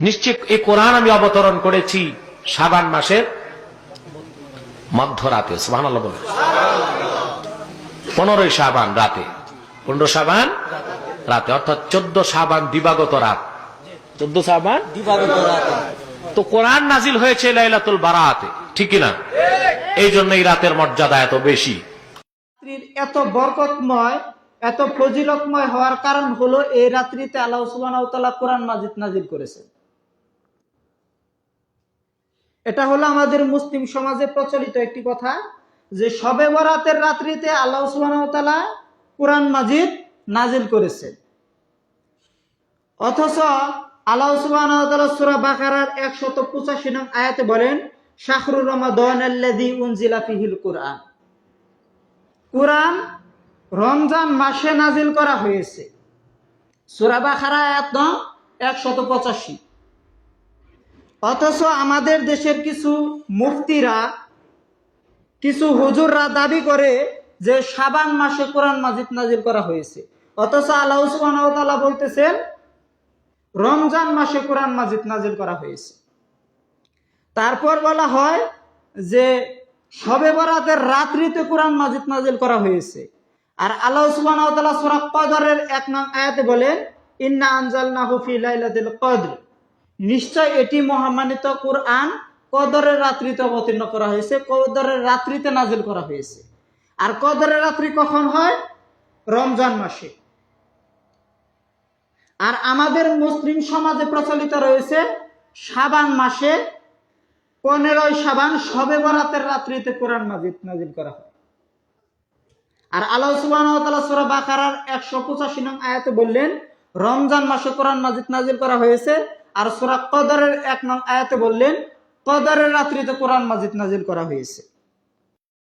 নিশ্চয় এই কোরআন আমি অবতরণ করেছি শাবান মাসের মধ্যরাতে। সুবহানাল্লাহ বলেন। 15 শাবান রাতে, 15 শাবান রাতে, অর্থাৎ 14 শাবান দিবাগত রাত, 14 শাবান দিবাগত রাতে। তো কোরআন নাজিল হয়েছে লাইলাতুল বারাতে, ঠিক না? এই জন্য এই রাতের মর্যাদা এত বেশি। এত বরকতময়, এত ফজিলতময় হওয়ার কারণ হলো এই রাত্রিতে আল্লাহ সুবহানাহু ওয়া তাআলা কোরআন মাজিদ নাজিল করেছেন। এটা হলো আমাদের মুসলিম সমাজে প্রচলিত একটি কথা যে শবে বরাতের রাত্রিতে আল্লাহ সুবহানাহু ওয়া তাআলা কোরআন মাজিদ নাজিল করেছেন। অথচ আল্লাহ সুবহানাহু ওয়া তাআলা সূরা বাকারার 185 নং আয়াতে বলেন, শাহরুর রমাদানাল্লাযী উনজিলা ফীহিল কুরআন। কুরআন রমজান মাসে নাজিল করা হয়েছে। সূরা বাকারা আয়াত নং 185। অথচ আমাদের দেশের কিছু মুফতিরা, কিছু হুজুররা দাবি করে যে শাবান মাসে কোরআন মাজিদ নাজিল করা হয়েছে। অথচ আল্লাহ সুবহানাহু ওয়া তাআলা বলতেছেন রমজান মাসে কোরআন মাজিদ নাজিল করা হয়েছে। তারপর বলা হয় যে শবে বরাতের রাত্রিতে কোরআন মাজিদ নাজিল করা হয়েছে। আর আল্লাহ সুবহানাহু ওয়া তাআলা সূরা কদরের 1 নং আয়াতে বলেন, ইন্না আনজালনাহু ফি লাইলাতিল কদর। নিশ্চয় এটি মহামান্বিত কোরআন কদরের রাত্রিতে অবতীর্ণ করা হয়েছে, কদরের রাত্রিতে নাজিল করা হয়েছে। আর কদরের রাত্রি কখন হয়? রমজান মাসে। আর আমাদের মুসলিম সমাজে প্রচলিত রয়েছে শাবান মাসে 15 শাবান শবে বরাতের রাত্রিতে কোরআন মাজিদ নাজিল করা হয়। আর আল্লাহ সুবহানাহু ওয়া তাআলা সূরা বাকারার 185 নং আয়াতে বললেন রমজান মাসে কোরআন মাজিদ নাজিল করা হয়েছে। আর সূরা কদরের 1 নং আয়াতে বললেন কদরের রাত্রিতে কোরআন মাজিদ নাজিল করা হয়েছে।